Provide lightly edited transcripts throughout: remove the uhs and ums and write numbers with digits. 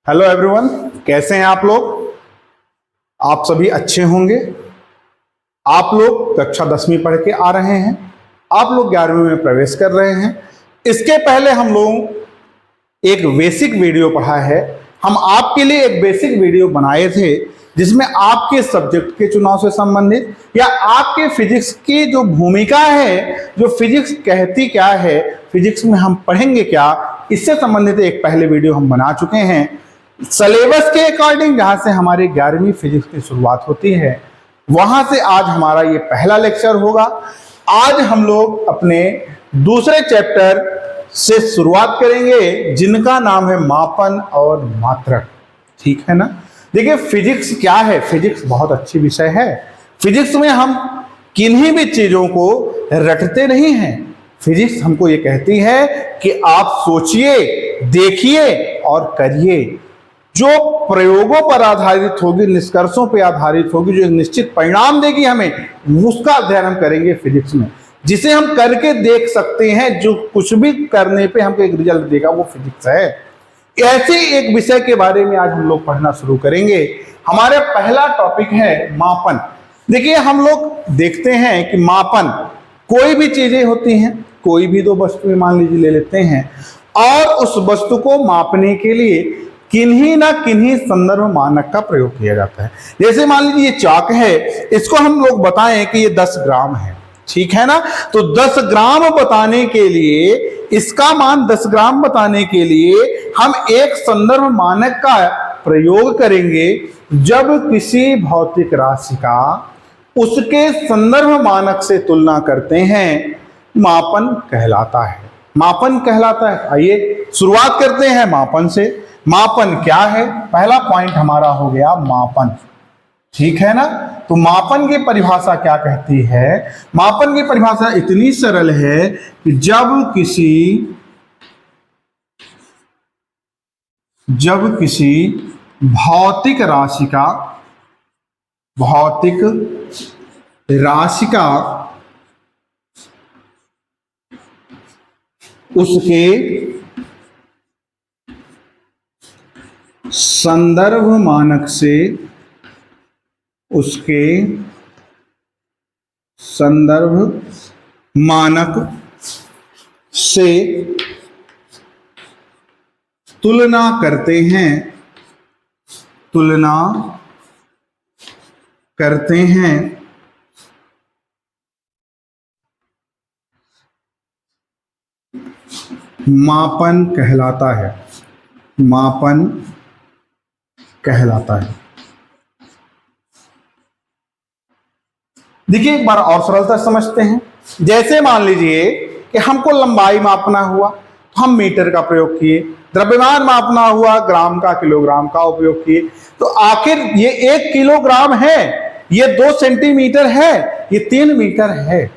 Hello everyone, कैसे हैं आप लोग। आप सभी अच्छे होंगे। आप लोग कक्षा 10वीं पढ़ के आ रहे हैं, आप लोग 11वीं में प्रवेश कर रहे हैं। इसके पहले हम लोग एक बेसिक वीडियो पढ़ा है। हम आपके लिए एक बेसिक वीडियो बनाए थे जिसमें आपके सब्जेक्ट के चुनाव से संबंधित या आपके फिजिक्स की जो भूमिका है, जो फिजिक्स कहती क्या है, फिजिक्स में हम पढ़ेंगे क्या, इससे संबंधित एक पहले वीडियो हम बना चुके हैं सिलेबस के अकॉर्डिंग, जहां से हमारी 11वीं फिजिक्स की शुरुआत होती है। वहां से आज हमारा ये पहला लेक्चर होगा। आज हम लोग अपने दूसरे चैप्टर से शुरुआत करेंगे जिनका नाम है मापन और मात्रक। ठीक है ना। देखिए फिजिक्स क्या है, फिजिक्स बहुत अच्छी विषय है। फिजिक्स में हम किन्हीं भी चीजों को रटते नहीं हैं। फिजिक्स हमको ये कहती है कि आप सोचिए, देखिए और करिए। जो प्रयोगों पर आधारित होगी, निष्कर्षों पर आधारित होगी, जो एक निश्चित परिणाम देगी हमें, उसका अध्ययन हम करेंगे फिजिक्स में। जिसे हम करके देख सकते हैं, जो कुछ भी करने पे हमको एक रिजल्ट देगा, वो फिजिक्स है। ऐसे एक विषय के बारे में आज हम लोग पढ़ना शुरू करेंगे। हमारा पहला टॉपिक है मापन। देखिए हम लोग देखते हैं कि मापन, कोई भी चीजें होती हैं, कोई भी दो वस्तुएं मान लीजिए ले लेते हैं, और उस वस्तु को मापने के लिए किन्हीं ना किन्हीं संदर्भ मानक का प्रयोग किया जाता है। जैसे मान लीजिए ये चाक है, इसको हम लोग बताएं कि ये 10 ग्राम है, ठीक है ना। तो 10 ग्राम बताने के लिए, इसका मान 10 ग्राम बताने के लिए हम एक संदर्भ मानक का प्रयोग करेंगे। जब किसी भौतिक राशि का उसके संदर्भ मानक से तुलना करते हैं, मापन कहलाता है। मापन कहलाता है। आइए शुरुआत करते हैं मापन से। मापन क्या है, पहला पॉइंट हमारा हो गया मापन। ठीक है ना। तो मापन की परिभाषा क्या कहती है? मापन की परिभाषा इतनी सरल है कि जब किसी भौतिक राशि का उसके संदर्भ मानक से तुलना करते हैं, मापन कहलाता है। मापन कहलाता है। देखिए एक बार और सरलता समझते हैं। जैसे मान लीजिए कि हमको लंबाई मापना हुआ तो हम मीटर का प्रयोग किए, द्रव्यमान मापना हुआ ग्राम का, किलोग्राम का उपयोग किए। तो आखिर ये 1 किलोग्राम है, ये 2 सेंटीमीटर है, ये 3 मीटर है।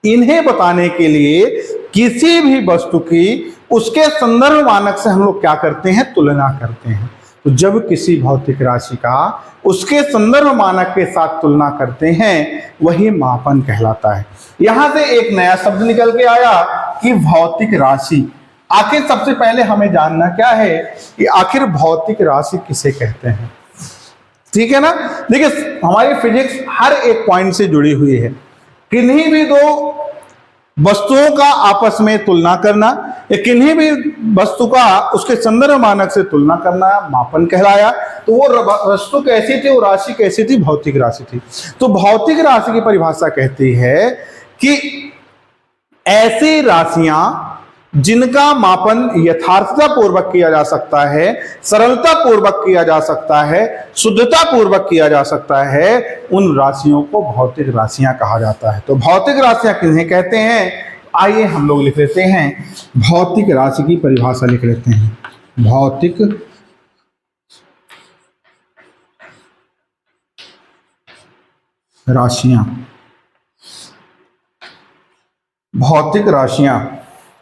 इन्हें बताने के लिए किसी भी वस्तु की उसके संदर्भ मानक से हम लोग क्या करते हैं? तुलना करते हैं। तो जब किसी भौतिक राशि का उसके संदर्भ मानक के साथ तुलना करते हैं, वही मापन कहलाता है। यहां से एक नया शब्द निकल के आया कि भौतिक राशि। आखिर सबसे पहले हमें जानना क्या है कि आखिर भौतिक राशि किसे कहते हैं। ठीक है ना। देखिए हमारी फिजिक्स हर एक पॉइंट से जुड़ी हुई है। किन्हीं भी दो वस्तुओं का आपस में तुलना करना या किन्हीं भी वस्तु का उसके संदर्भ मानक से तुलना करना मापन कहलाया। तो वो वस्तु कैसी थी, वो राशि कैसी थी? भौतिक राशि थी। तो भौतिक राशि की परिभाषा कहती है कि ऐसी राशियां जिनका मापन यथार्थता पूर्वक किया जा सकता है, सरलता पूर्वक किया जा सकता है, शुद्धता पूर्वक किया जा सकता है, उन राशियों को भौतिक राशियां कहा जाता है। तो भौतिक राशियां किन्हें कहते हैं? आइए हम लोग लिख लेते हैं, भौतिक राशि की परिभाषा लिख लेते हैं। भौतिक राशियां, भौतिक राशियां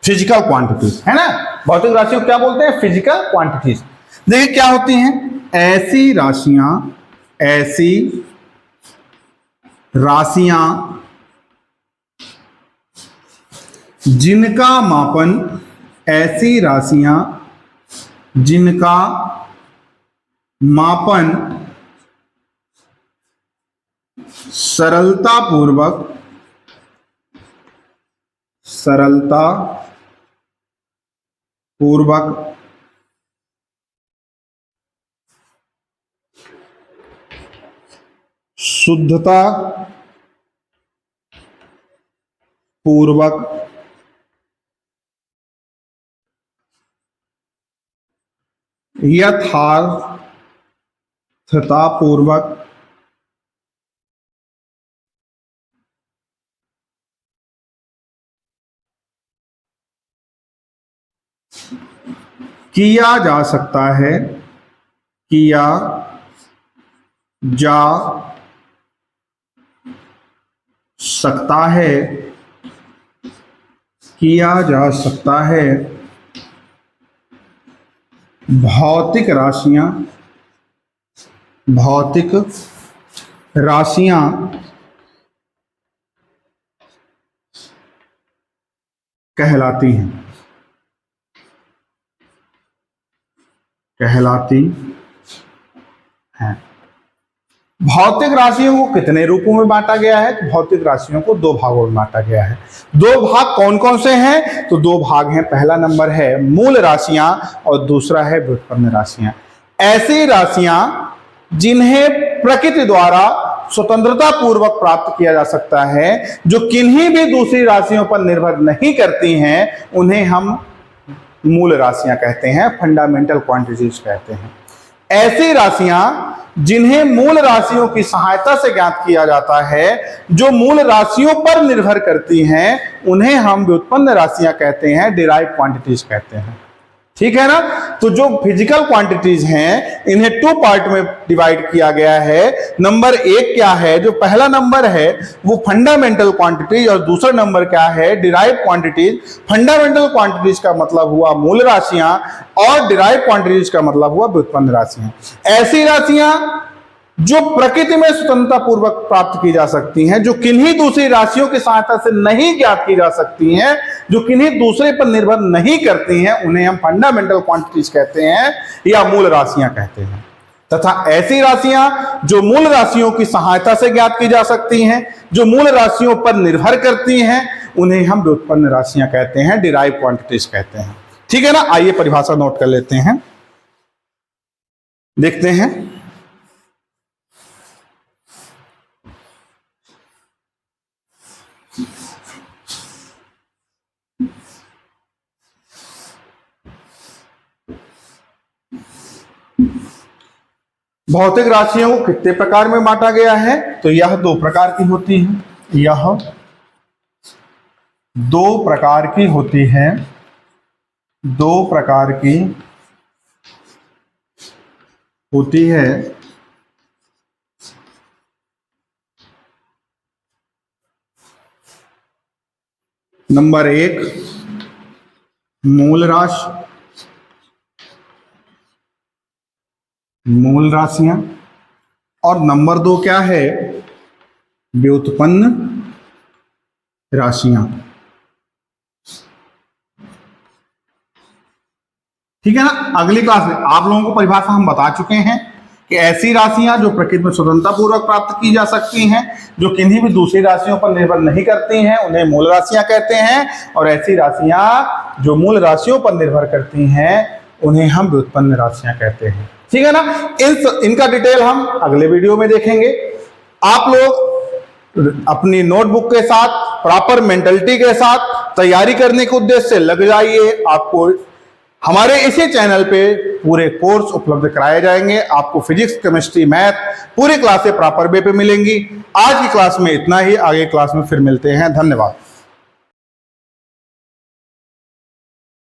फिजिकल क्वांटिटीज है ना। भौतिक राशियों को क्या बोलते हैं? Physical quantities. देखिए क्या होती हैं? ऐसी राशियां जिनका मापन, ऐसी राशियां जिनका मापन सरलता पूर्वक शुद्धता पूर्वक यथार्थता पूर्वक किया जा सकता है, किया जा सकता है, किया जा सकता है। भौतिक राशियां कहलाती हैं, भौतिक राशियों को कितने रूपों में बांटा गया है? तो भौतिक राशियों को दो भागों में बांटा गया है। दो भाग कौन कौन से हैं? तो दो भाग हैं। पहला नंबर है मूल राशियां और दूसरा है व्युत्पन्न राशियां। ऐसी राशियां जिन्हें प्रकृति द्वारा स्वतंत्रता पूर्वक प्राप्त किया जा सकता है, जो किन्हीं भी दूसरी राशियों पर निर्भर नहीं करती हैं, उन्हें हम मूल राशियां कहते हैं, फंडामेंटल क्वांटिटीज कहते हैं। ऐसी राशियां जिन्हें मूल राशियों की सहायता से ज्ञात किया जाता है, जो मूल राशियों पर निर्भर करती हैं, उन्हें हम व्युत्पन्न राशियां कहते हैं, डिराइव्ड क्वांटिटीज कहते हैं। ठीक है ना? तो जो फिजिकल क्वांटिटीज हैं, इन्हें टू पार्ट में डिवाइड किया गया है। नंबर एक क्या है? जो पहला नंबर है वो फंडामेंटल क्वांटिटीज और दूसरा नंबर क्या है? Derived quantities. फंडामेंटल क्वांटिटीज का मतलब हुआ मूल राशियां और डिराइव्ड क्वांटिटीज का मतलब हुआ व्युत्पन्न राशियां। ऐसी राशियां जो प्रकृति में स्वतंत्रता पूर्वक प्राप्त की जा सकती हैं, जो किन्हीं दूसरी राशियों की सहायता से नहीं ज्ञात की जा सकती हैं, जो किन्हीं दूसरे पर निर्भर नहीं करती हैं, उन्हें हम फंडामेंटल क्वांटिटीज कहते हैं या मूल राशियां कहते हैं। तथा ऐसी राशियां जो मूल राशियों की सहायता से ज्ञात की जा सकती हैं, जो मूल राशियों पर निर्भर करती हैं, उन्हें हम व्युत्पन्न राशियां कहते हैं, डिराइव्ड क्वांटिटीज कहते हैं। ठीक है ना? आइए परिभाषा नोट कर लेते हैं, देखते हैं। भौतिक राशियों को कितने प्रकार में बांटा गया है? तो यह दो प्रकार की होती है, यह दो प्रकार की होती है, दो प्रकार की होती है। नंबर एक मूल राशियां और नंबर दो क्या है? व्युत्पन्न राशियां। ठीक है ना? अगली क्लास में आप लोगों को परिभाषा हम बता चुके हैं कि ऐसी राशियां जो प्रकृति में स्वतंत्रता पूर्वक प्राप्त की जा सकती हैं, जो किन्हीं भी दूसरी राशियों पर निर्भर नहीं करती हैं, उन्हें मूल राशियां कहते हैं। और ऐसी राशियां जो मूल राशियों पर निर्भर करती हैं, उन्हें हम व्युत्पन्न राशियां कहते हैं। ठीक है ना? इनका डिटेल हम अगले वीडियो में देखेंगे। आप लोग अपनी नोटबुक के साथ, प्रॉपर मेंटलिटी के साथ तैयारी करने के उद्देश्य से लग जाइए। आपको हमारे इसी चैनल पे पूरे कोर्स उपलब्ध कराए जाएंगे। आपको फिजिक्स, केमिस्ट्री, मैथ पूरी क्लासें प्रॉपर वे पे मिलेंगी। आज की क्लास में इतना ही, आगे क्लास में फिर मिलते हैं। धन्यवाद।